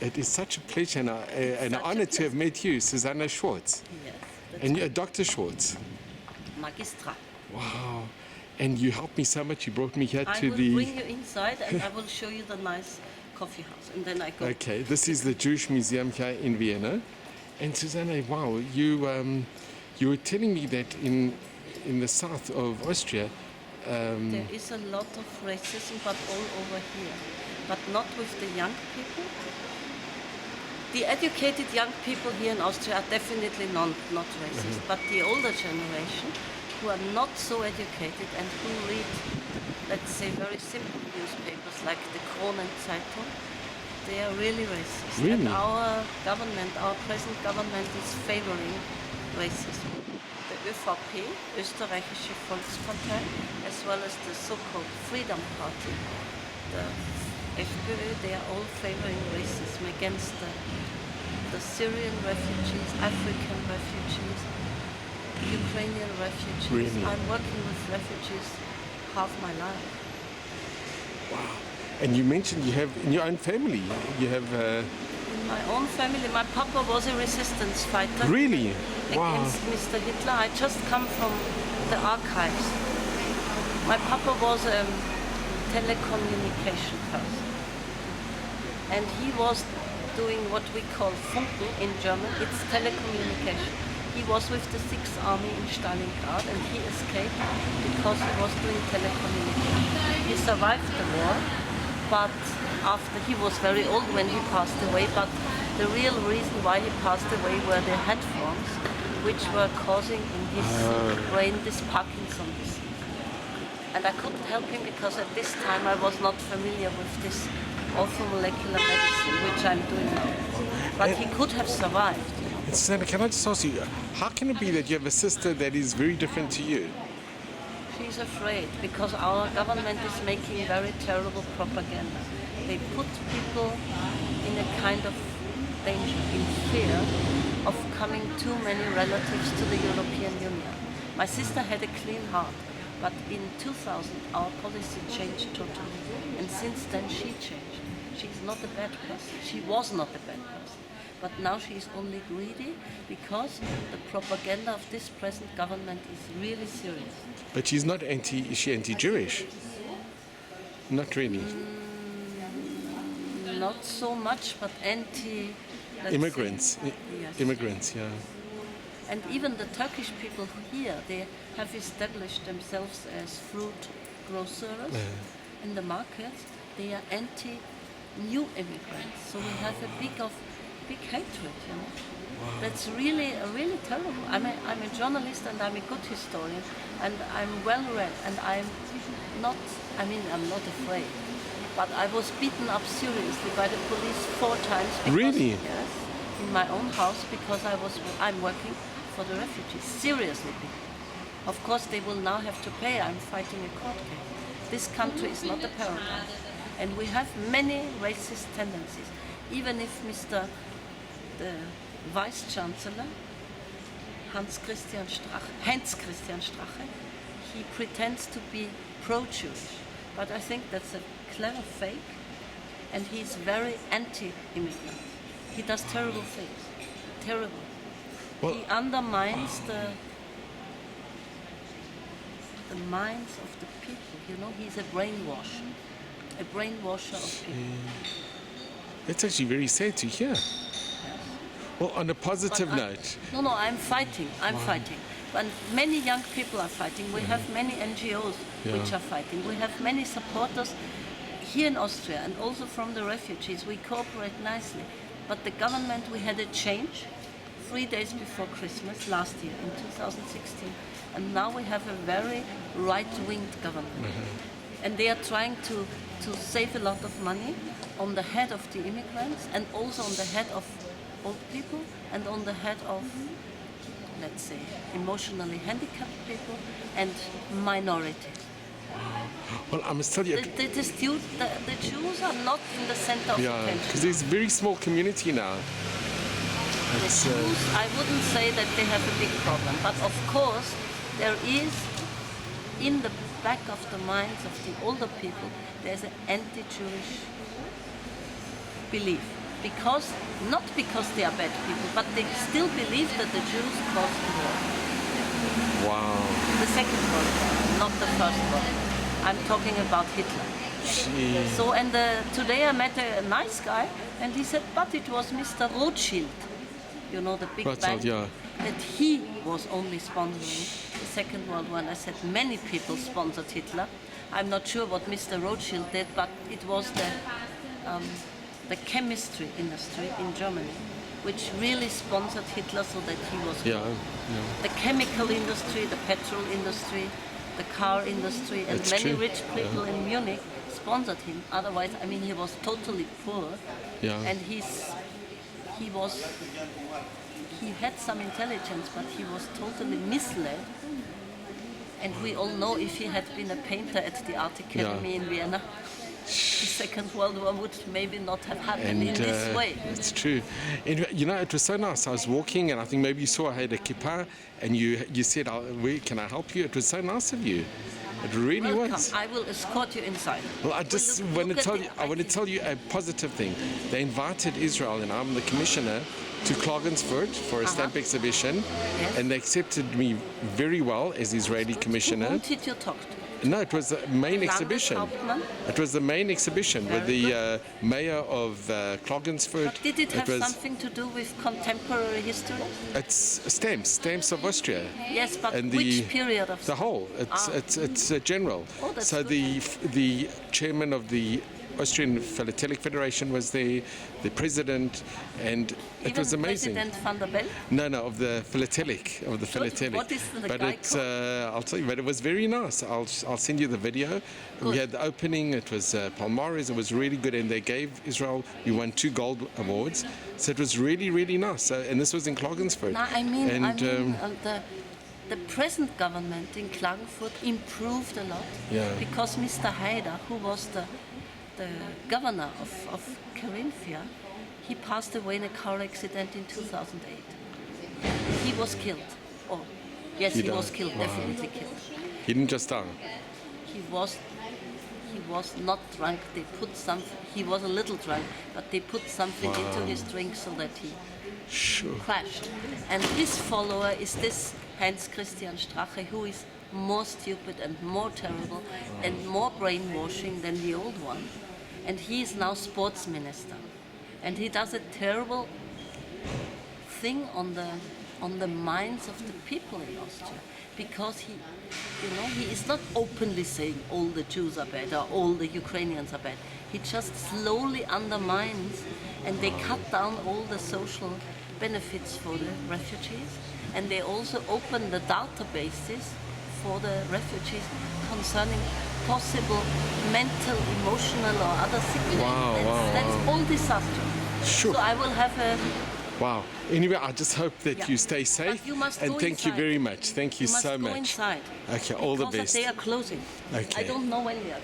It is such a pleasure and an honor to have met you, Susanna Schwartz. Yes. And you're Dr. Schwartz. Magistra. Wow. And you helped me so much. You brought me here I to will the... bring you inside and I will show you the nice coffee house. And then I go. Okay, this is the Jewish Museum here in Vienna. And Susanna, wow, you were telling me that in the south of Austria... There is a lot of racism, but all over here. But not with the young people. The educated young people here in Austria are definitely not racist, but the older generation who are not so educated and who read, let's say, very simple newspapers like the Kronenzeitung, they are really racist. Really? And our government, our present government is favoring racism. The ÖVP, Österreichische Volkspartei, as well as the so-called Freedom Party, the FPÖ, they are all favoring racism against the Syrian refugees, African refugees, Ukrainian refugees. Really? I'm working with refugees half my life. Wow. And you mentioned you have, in your own family, you have... In my own family, my papa was a resistance fighter. Really? Wow. Against Mr. Hitler. I just come from the archives. My papa was a telecommunication person. And he was doing what we call Funken in German. It's telecommunication. He was with the 6th Army in Stalingrad and he escaped because he was doing telecommunication. He survived the war, but after he was very old when he passed away, but the real reason why he passed away were the headphones, which were causing in his brain this Parkinson disease. And I couldn't help him because at this time I was not familiar with this orthomolecular medicine, which I'm doing now. But he could have survived. And Susanna, can I just ask you, how can it be that you have a sister that is very different to you? She's afraid because our government is making very terrible propaganda. They put people in a kind of danger, in fear of coming too many relatives to the European Union. My sister had a clean heart, but in 2000 our policy changed totally. And since then she changed. She's not a bad person. She was not a bad person. But now she is only greedy because the propaganda of this present government is really serious. But she's not is she anti-Jewish? Not really. Not so much, but anti... Immigrants. Yes. Immigrants, yeah. And even the Turkish people here, they have established themselves as fruit grocers in the markets. They are anti-new immigrants. So we have a big hatred, you know. Wow. That's really terrible. I'm a journalist and I'm a good historian and I'm well read and I'm not afraid. But I was beaten up seriously by the police 4 times. Because, Really? Yes, in my own house because I'm working for the refugees. Seriously beaten. Of course they will now have to pay. I'm fighting a court case. This country is not a paradise. And we have many racist tendencies. Even if the Vice Chancellor, Heinz Christian Strache, he pretends to be pro-Jewish. But I think that's a clever fake, and he's very anti-immigrant. He does terrible things, terrible. Well, He undermines the minds of the people, you know. He's a brainwasher of people. That's actually very sad to hear. Well, on a positive note. No, I'm fighting. Fighting. And many young people are fighting. We have many NGOs which are fighting. We have many supporters here in Austria and also from the refugees. We cooperate nicely. But the government, we had a change 3 days before Christmas last year in 2016. And now we have a very right-winged government. And they are trying to save a lot of money on the head of the immigrants and also on the head of old people and on the head of, let's say, emotionally handicapped people and minorities. Well, I must tell you... The Jews are not in the center of attention. Because there's a very small community now. The Jews, I wouldn't say that they have a big problem, but of course there is, in the back of the minds of the older people, there's an anti-Jewish belief. not because they are bad people, but they still believe that the Jews caused the war. Wow. The Second World War, not the First World War. I'm talking about Hitler. Gee. So, and today I met a nice guy, and he said, but it was Mr. Rothschild, you know, the big Rothschild, bank, yeah. that he was only sponsoring the Second World War. And I said, many people sponsored Hitler. I'm not sure what Mr. Rothschild did, but it was the chemistry industry in Germany, which really sponsored Hitler so that he was Yeah. killed. Yeah. The chemical industry, the petrol industry, the car industry, and That's many true. rich people in Munich sponsored him. Otherwise, I mean, he was totally poor, Yeah. and he had some intelligence, but he was totally misled. And we all know if he had been a painter at the Art Academy in Vienna, the Second World War would maybe not have happened in this way. It's true. And you know, it was so nice. I was walking, and I think maybe you saw I had a kippah, and you said, "Where can I help you?" It was so nice of you. It really Welcome. was. I will escort you inside. Well, I just Look want to at tell the you. I want to items. tell you a positive thing. They invited Israel, and I'm the commissioner, to Klagenfurt for a stamp exhibition, Yes. and they accepted me very well as Israeli commissioner. Whom did you talk to? No, it was the main exhibition. Landeshauptmann? It was the main exhibition with Very the mayor of Klagenfurt. But did it have was, something to do with contemporary history? It's stamps of Austria. Yes, but And which period of the whole? It's general. Oh, that's so good. the chairman of the Austrian Philatelic Federation was there, the president, and it Even was amazing. President van der Bellen? No, of the philatelic, What is the But guy it's, called? I'll tell you, but it was very nice. I'll send you the video. Good. We had the opening. It was Palmares. It was really good, and they gave Israel. We won 2 gold awards, so it was really, really nice. So, and this was in Klagenfurt. No, I mean, And, the present government in Klagenfurt improved a lot Yeah. because Mr. Haider, who was the governor of Carinthia, he passed away in a car accident in 2008. He was killed. Oh, yes, He he was died. killed, Wow. definitely killed. he didn't just die. He was not drunk. They put he was a little drunk, but they put something into his drink so that he Sure. crashed. And his follower is this Heinz Christian Strache, who is more stupid and more terrible and more brainwashing than the old one. And he is now sports minister. And he does a terrible thing on the minds of the people in Austria. Because he is not openly saying all the Jews are bad or all the Ukrainians are bad. He just slowly undermines, and they cut down all the social benefits for the refugees. And they also open the databases for the refugees concerning possible mental, emotional or other sickness. That's all disastrous. Sure. So I will have a... Wow. Anyway, I just hope that Yeah. you stay safe. But you must and go thank you inside. very much. Thank you You must so go much. inside. Okay, all the Because best. they are closing. Okay. I don't know when they are.